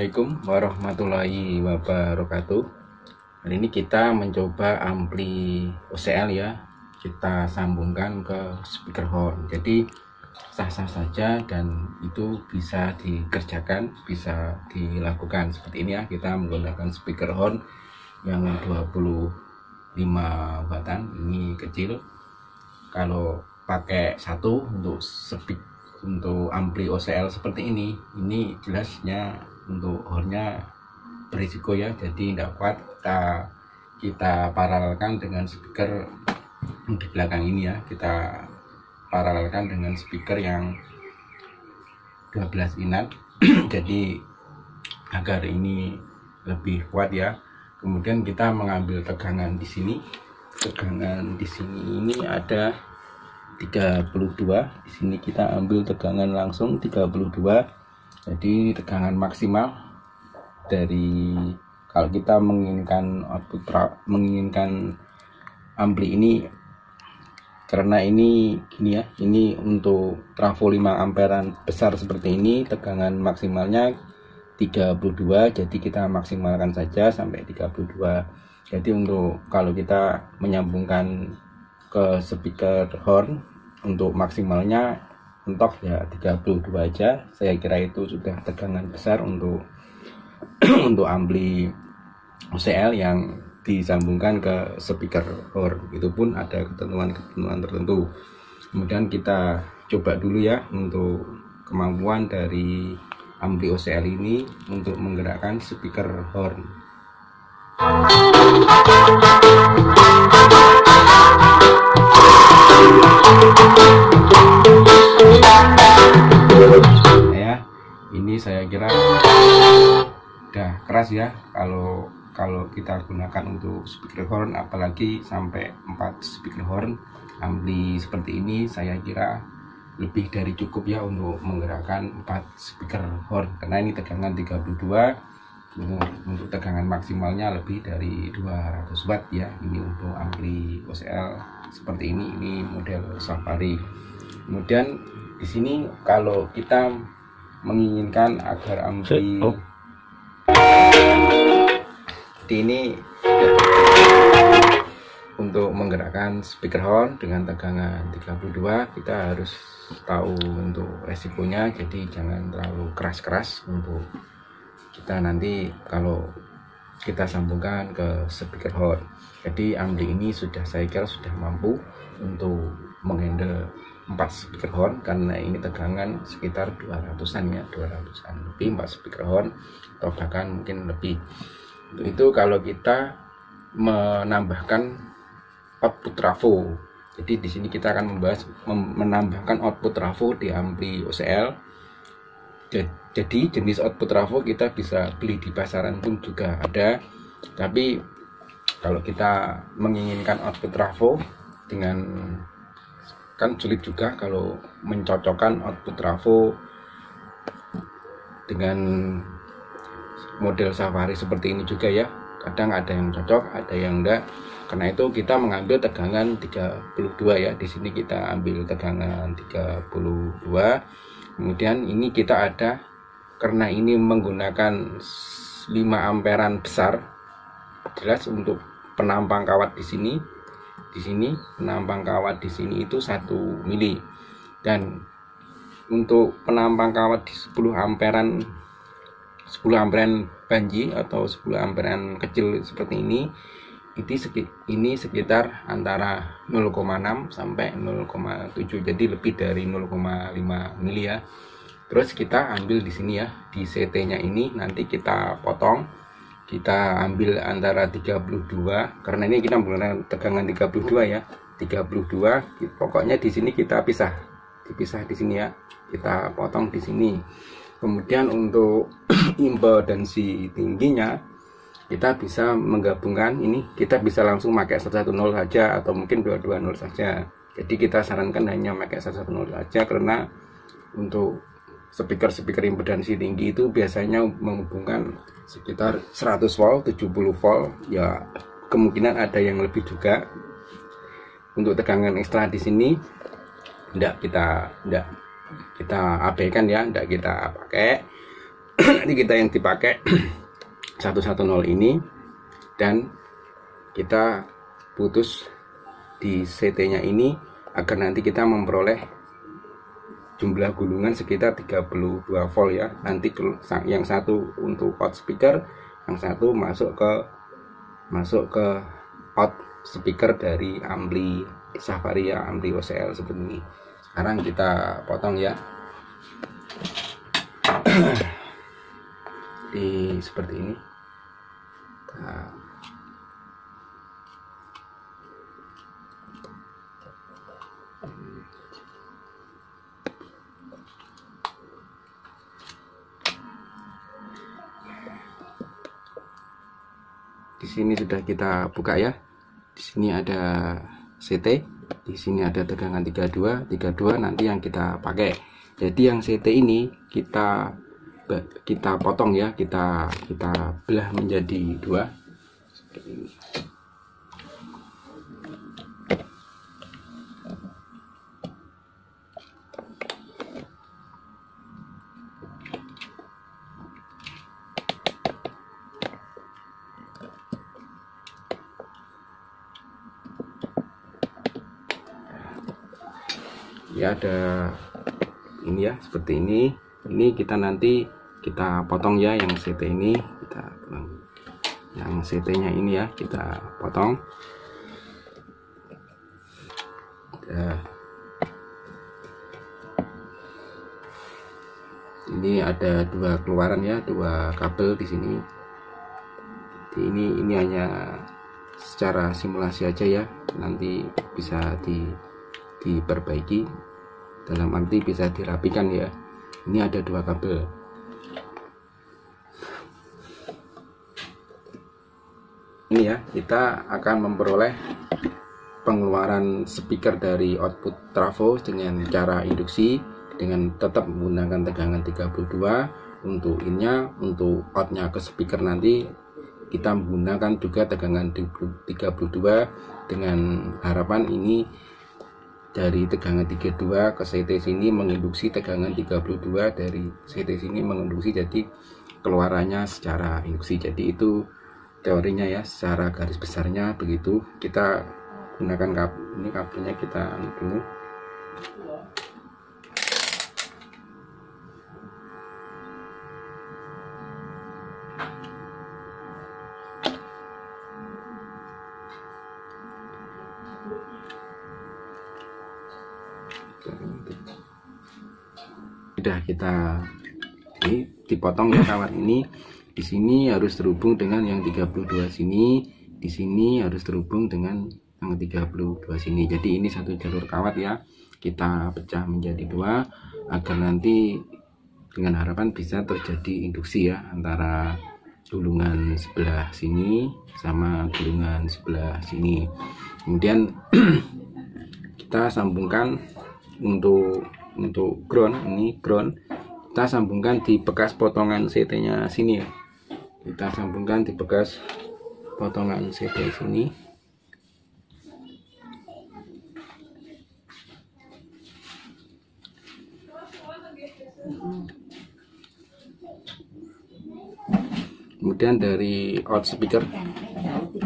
Assalamualaikum warahmatullahi wabarakatuh. Hari ini kita mencoba ampli OCL ya. Kita sambungkan ke speaker horn. Jadi sah-sah saja dan itu bisa dikerjakan, bisa dilakukan seperti ini ya. Kita menggunakan speaker horn yang 25 wattan, ini kecil. Kalau pakai satu untuk ampli OCL seperti ini jelasnya untuk hornya berisiko ya, jadi tidak kuat. Kita paralelkan dengan speaker di belakang ini ya, kita paralelkan dengan speaker yang 12 inat jadi agar ini lebih kuat ya. Kemudian kita mengambil tegangan di sini. Tegangan di sini ini ada 32. Di sini kita ambil tegangan langsung 32. Jadi tegangan maksimal dari, kalau kita menginginkan menginginkan ampli ini, karena ini gini ya, ini untuk trafo 5 amperan besar seperti ini, tegangan maksimalnya 32. Jadi kita maksimalkan saja sampai 32. Jadi untuk kalau kita menyambungkan ke speaker horn, untuk maksimalnya mentok ya 32 aja. Saya kira itu sudah tegangan besar untuk untuk ampli OCL yang disambungkan ke speaker horn. Itu pun ada ketentuan-ketentuan tertentu. Kemudian kita coba dulu ya untuk kemampuan dari ampli OCL ini untuk menggerakkan speaker horn. Ya, ini saya kira udah keras ya kalau kita gunakan untuk speaker horn, apalagi sampai 4 speaker horn ampli seperti ini, saya kira lebih dari cukup ya untuk menggerakkan 4 speaker horn, karena ini tegangan 32. Untuk tegangan maksimalnya lebih dari 200 watt ya. Ini untuk ampli OCL seperti ini model Safari. Kemudian di sini kalau kita menginginkan agar ampli ini untuk menggerakkan speaker horn dengan tegangan 32, kita harus tahu untuk resikonya. Jadi jangan terlalu keras-keras untuk kita nanti kalau kita sambungkan ke speaker horn. Jadi ampli ini saya kira sudah mampu untuk menghandle 4 speaker horn, karena ini tegangan sekitar 200-an ya, 200-an lebih 4 speaker horn atau bahkan mungkin lebih. Untuk itu kalau kita menambahkan output trafo, jadi di sini kita akan membahas menambahkan output trafo di ampli OCL. Jadi jenis output trafo kita bisa beli di pasaran pun juga ada, tapi kalau kita menginginkan output trafo dengan, kan sulit juga kalau mencocokkan output trafo dengan model Safari seperti ini juga ya. Kadang ada yang cocok, ada yang enggak. Karena itu kita mengambil tegangan 32 ya. Di sini kita ambil tegangan 32. Kemudian ini kita ada, karena ini menggunakan 5 amperan besar, jelas untuk penampang kawat di sini penampang kawat di sini itu 1 mili, dan untuk penampang kawat di 10 amperan banji atau 10 amperan kecil seperti ini sekitar antara 0,6 sampai 0,7, jadi lebih dari 0,5 mili ya. Terus kita ambil di sini ya, di CT-nya ini nanti kita potong, kita ambil antara 32, karena ini kita menggunakan tegangan 32 ya, 32. Pokoknya di sini kita dipisah di sini ya, kita potong di sini. Kemudian untuk impedansi tingginya kita bisa menggabungkan ini, kita bisa langsung pakai 110 saja atau mungkin 220 saja. Jadi kita sarankan hanya pakai 110 saja, karena untuk speaker impedansi tinggi itu biasanya menghubungkan sekitar 100 volt, 70 volt ya, kemungkinan ada yang lebih juga. Untuk tegangan ekstra di sini kita abaikan ya, tidak kita pakai. Nanti kita yang dipakai 110 ini, dan kita putus di CT nya ini agar nanti kita memperoleh jumlah gulungan sekitar 32 volt ya. Nanti yang satu untuk out speaker, yang satu masuk ke out speaker dari ampli Safari ya, ampli OCL seperti ini. Sekarang kita potong ya. Seperti ini. Di sini sudah kita buka ya. Di sini ada CT, di sini ada tegangan 32 nanti yang kita pakai. Jadi yang CT ini kita potong ya, kita belah menjadi 2. Ya, ada ini ya, seperti ini. Ini kita nanti kita potong ya, yang CT ini kita yang CT nya ini ya kita potong. Ini ada 2 keluaran ya, 2 kabel di sini. Ini hanya secara simulasi aja ya, nanti bisa diperbaiki, dalam arti bisa dirapikan ya. Ini ada 2 kabel. Ini ya, kita akan memperoleh pengeluaran speaker dari output trafo dengan cara induksi, dengan tetap menggunakan tegangan 32 untuk innya. Untuk outnya ke speaker nanti kita menggunakan juga tegangan 32, dengan harapan ini dari tegangan 32 ke CT sini menginduksi tegangan 32, dari CT sini menginduksi, jadi keluarannya secara induksi. Jadi itu teorinya ya, secara garis besarnya begitu. Kita gunakan ini kabelnya kita dulu. Sudah kita dipotong ya kawat ini. Di sini harus terhubung dengan yang 32 sini, di sini harus terhubung dengan yang 32 sini. Jadi ini satu jalur kawat ya, kita pecah menjadi 2 agar nanti dengan harapan bisa terjadi induksi ya antara gulungan sebelah sini sama gulungan sebelah sini. Kemudian kita sambungkan untuk ground, ini ground kita sambungkan di bekas potongan CT nya sini ya. Kita sambungkan di bekas potongan CT sini. Kemudian dari out speaker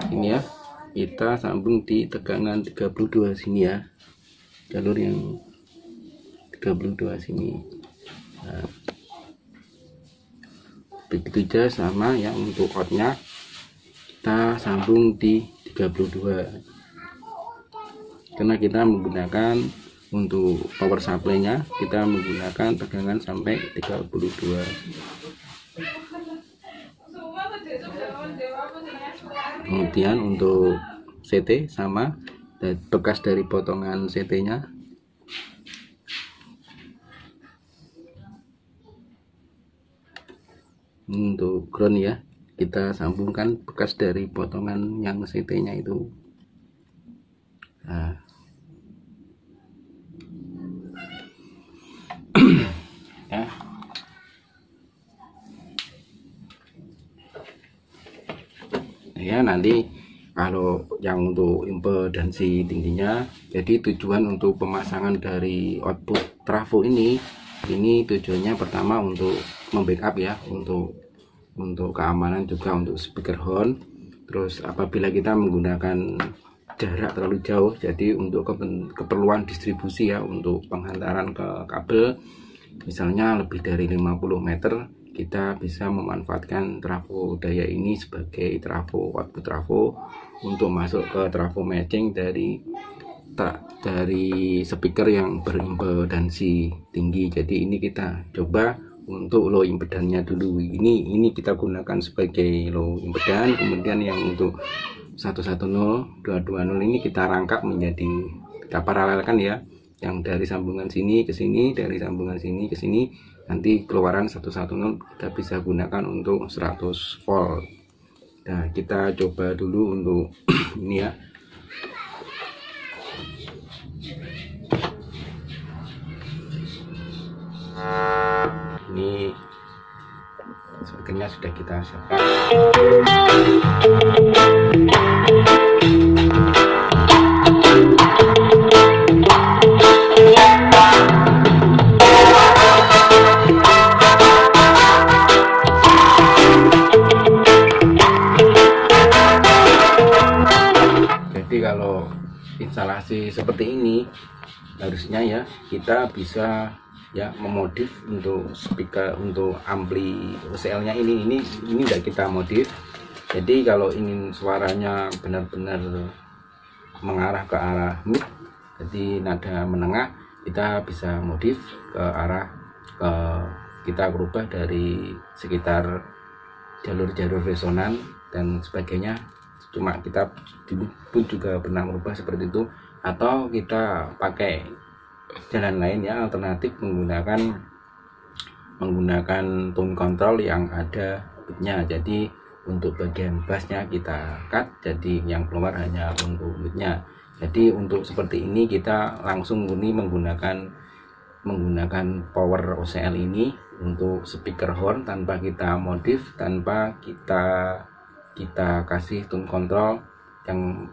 ini ya, kita sambung di tegangan 32 sini ya, jalur yang 32 sini. Nah, begitu aja sama yang untuk outnya kita sambung di 32, karena kita menggunakan untuk power supply nya kita menggunakan tegangan sampai 32. Kemudian untuk CT sama, bekas dari potongan CT nya. Untuk ground ya, kita sambungkan bekas dari potongan yang CT nya itu. Nah. Ya, nanti kalau yang untuk impedansi tingginya, jadi tujuan untuk pemasangan dari output trafo ini Ini tujuannya pertama untuk membackup ya, untuk keamanan, juga untuk speaker horn. Terus apabila kita menggunakan jarak terlalu jauh, jadi untuk keperluan distribusi ya, untuk penghantaran ke kabel misalnya lebih dari 50 meter, kita bisa memanfaatkan trafo daya ini sebagai output trafo untuk masuk ke trafo matching dari speaker yang berimpedansi tinggi. Jadi ini kita coba untuk low impedannya dulu. Ini kita gunakan sebagai low impedan. Kemudian yang untuk 110, 220 ini kita rangkap menjadi, kita paralelkan ya, yang dari sambungan sini ke sini, dari sambungan sini ke sini. Nanti keluaran 110 kita bisa gunakan untuk 100 volt. Nah, kita coba dulu untuk ini ya. Ini speakernya sudah kita siapkan. Jadi kalau instalasi seperti ini harusnya ya kita bisa ya memodif untuk speaker, untuk ampli OCL nya ini udah kita modif. Jadi kalau ingin suaranya benar-benar mengarah ke arah mid, jadi nada menengah, kita bisa modif ke arah kita berubah dari sekitar jalur-jalur resonan dan sebagainya. Cuma kita dulu pun juga pernah merubah seperti itu, atau kita pakai jalan lain ya, alternatif menggunakan tone control yang ada midnya. Jadi untuk bagian bassnya kita cut, jadi yang keluar hanya untuk midnya. Jadi untuk seperti ini kita langsung menggunakan power OCL ini untuk speaker horn tanpa kita modif, tanpa kita kasih tone control yang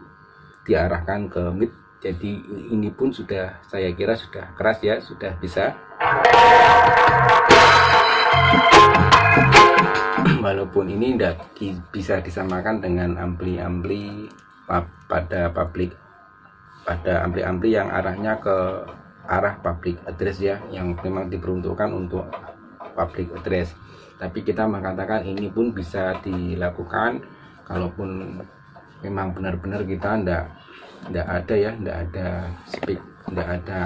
diarahkan ke mid. Jadi ini pun sudah, saya kira sudah keras ya, sudah bisa. Walaupun ini tidak bisa disamakan dengan ampli-ampli pada ampli-ampli yang arahnya ke arah public address ya, yang memang diperuntukkan untuk public address. Tapi kita mengatakan ini pun bisa dilakukan kalaupun memang benar-benar kita ndak ada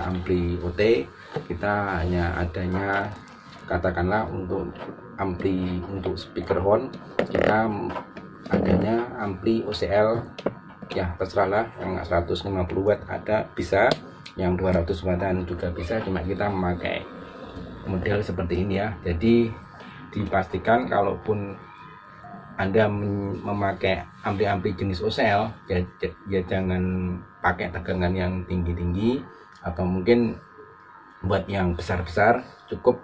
ampli OT, kita hanya adanya katakanlah untuk ampli untuk speaker horn, kita adanya ampli OCL ya, terserahlah, yang 150 watt ada bisa, yang 200 wattan juga bisa, cuma kita memakai model seperti ini ya. Jadi dipastikan kalaupun Anda memakai ampli-ampli jenis OCL ya jangan pakai tegangan yang tinggi-tinggi, atau mungkin buat yang besar-besar cukup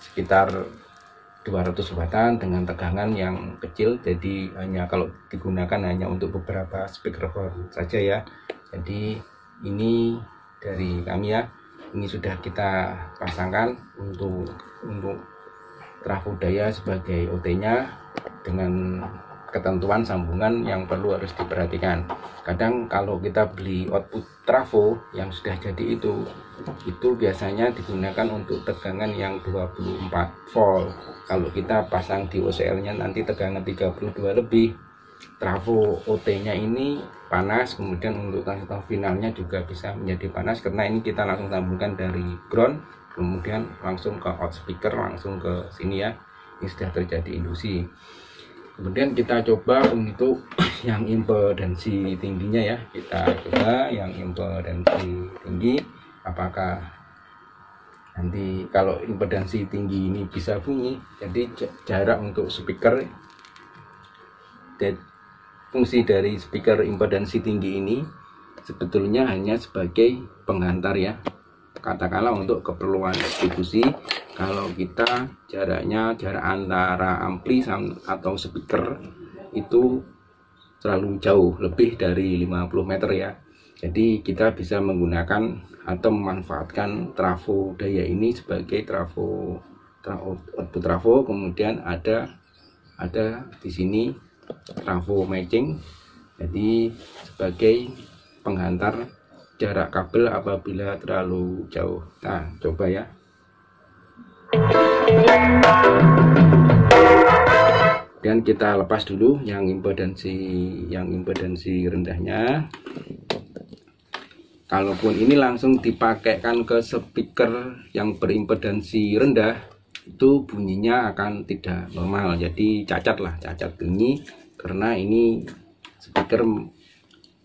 sekitar 200 wattan dengan tegangan yang kecil. Jadi kalau digunakan hanya untuk beberapa speaker horn saja ya. Jadi ini dari kami ya, ini sudah kita pasangkan untuk trafo daya sebagai OT nya dengan ketentuan sambungan yang perlu harus diperhatikan. Kadang kalau kita beli output trafo yang sudah jadi itu biasanya digunakan untuk tegangan yang 24 volt. Kalau kita pasang di OCL nya nanti tegangan 32 lebih, trafo OT nya ini panas, kemudian untuk transistor finalnya juga bisa menjadi panas, karena ini kita langsung sambungkan dari ground kemudian langsung ke out speaker, langsung ke sini ya. Ini sudah terjadi induksi. Kemudian kita coba untuk yang impedansi tingginya ya, kita coba yang impedansi tinggi, apakah nanti kalau impedansi tinggi ini bisa bunyi. Jadi jarak untuk speaker, fungsi dari speaker impedansi tinggi ini sebetulnya hanya sebagai penghantar ya, katakanlah untuk keperluan distribusi. Kalau kita jarak antara ampli atau speaker itu terlalu jauh, lebih dari 50 meter ya, Jadi kita bisa menggunakan atau memanfaatkan trafo daya ini sebagai output trafo. Kemudian ada di sini trafo matching, jadi sebagai penghantar jarak kabel apabila terlalu jauh. Nah, coba ya. Dan kita lepas dulu yang impedansi rendahnya. Kalaupun ini langsung dipakaikan ke speaker yang berimpedansi rendah, itu bunyinya akan tidak normal, jadi cacat bunyi, karena ini speaker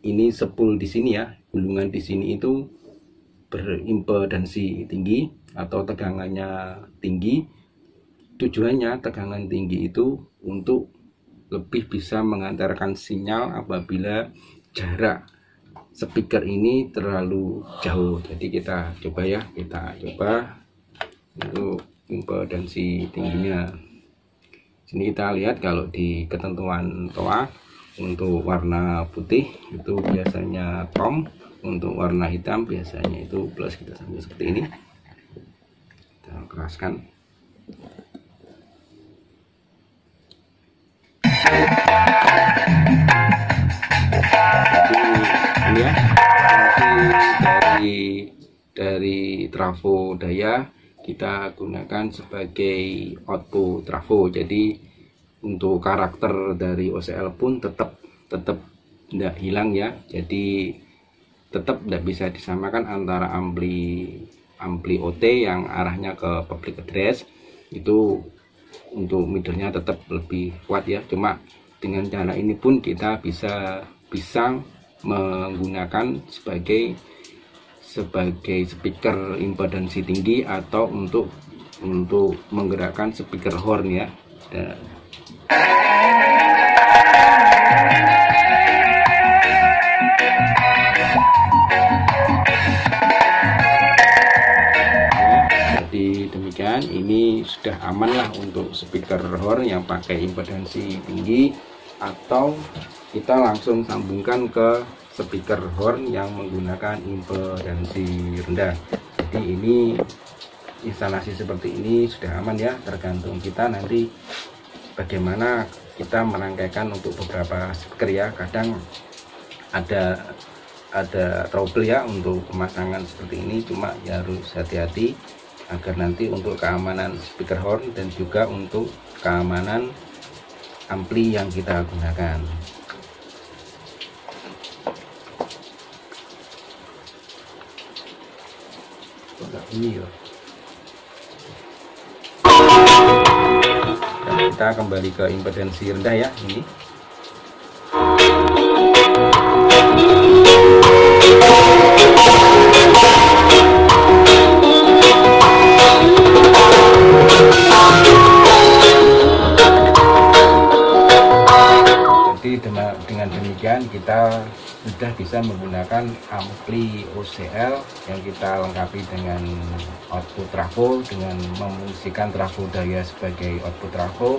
ini sepul di sini ya, gulungan di sini itu berimpedansi tinggi atau tegangannya tinggi. Tujuannya tegangan tinggi itu untuk lebih bisa mengantarkan sinyal apabila jarak speaker ini terlalu jauh. Jadi kita coba ya, kita coba untuk impedansi tingginya. Sini kita lihat kalau di ketentuan TOA untuk warna putih itu biasanya tom, untuk warna hitam biasanya itu plus. Kita sambil seperti ini, kita keraskan. Ini ya fungsi dari trafo daya kita gunakan sebagai output trafo. Jadi untuk karakter dari OCL pun tetap tidak hilang ya. Jadi tetap tidak bisa disamakan antara ampli OT yang arahnya ke public address itu untuk middle-nya tetap lebih kuat ya. Cuma dengan cara ini pun kita bisa menggunakan sebagai speaker impedansi tinggi atau untuk menggerakkan speaker horn ya. Jadi demikian, ini sudah aman lah untuk speaker horn yang pakai impedansi tinggi, atau kita langsung sambungkan ke speaker horn yang menggunakan impedansi rendah. Jadi ini instalasi seperti ini sudah aman ya, tergantung kita nanti bagaimana kita merangkaikan untuk beberapa speaker ya. Kadang ada trouble ya untuk pemasangan seperti ini, cuma ya harus hati-hati agar nanti untuk keamanan speaker horn dan juga untuk keamanan ampli yang kita gunakan. Ini ya. Dan kita kembali ke impedansi rendah ya, ini. Jadi dengan demikian kita sudah bisa menggunakan ampli OCL yang kita lengkapi dengan output trafo, dengan memfungsikan trafo daya sebagai output trafo.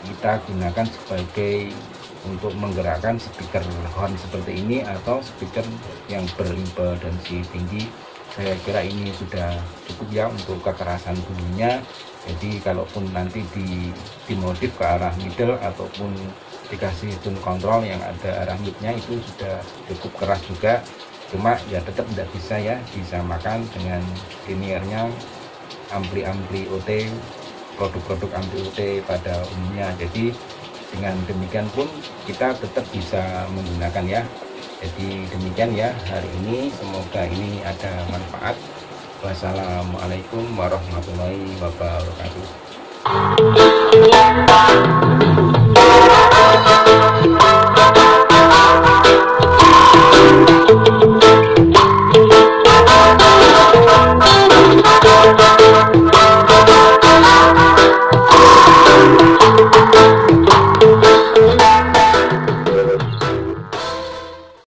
Kita gunakan sebagai untuk menggerakkan speaker horn seperti ini atau speaker yang berimpedansi tinggi. Saya kira ini sudah cukup ya untuk kekerasan bunyinya. Jadi kalaupun nanti dimodif ke arah middle ataupun dikasih tune control yang ada arah midnya, itu sudah cukup keras juga. Cuma ya tetap tidak bisa ya disamakan dengan liniernya ampli OT, produk-produk ampli OT pada umumnya. Jadi dengan demikian pun kita tetap bisa menggunakan ya. Jadi demikian ya hari ini, semoga ini ada manfaat. Wassalamualaikum warahmatullahi wabarakatuh.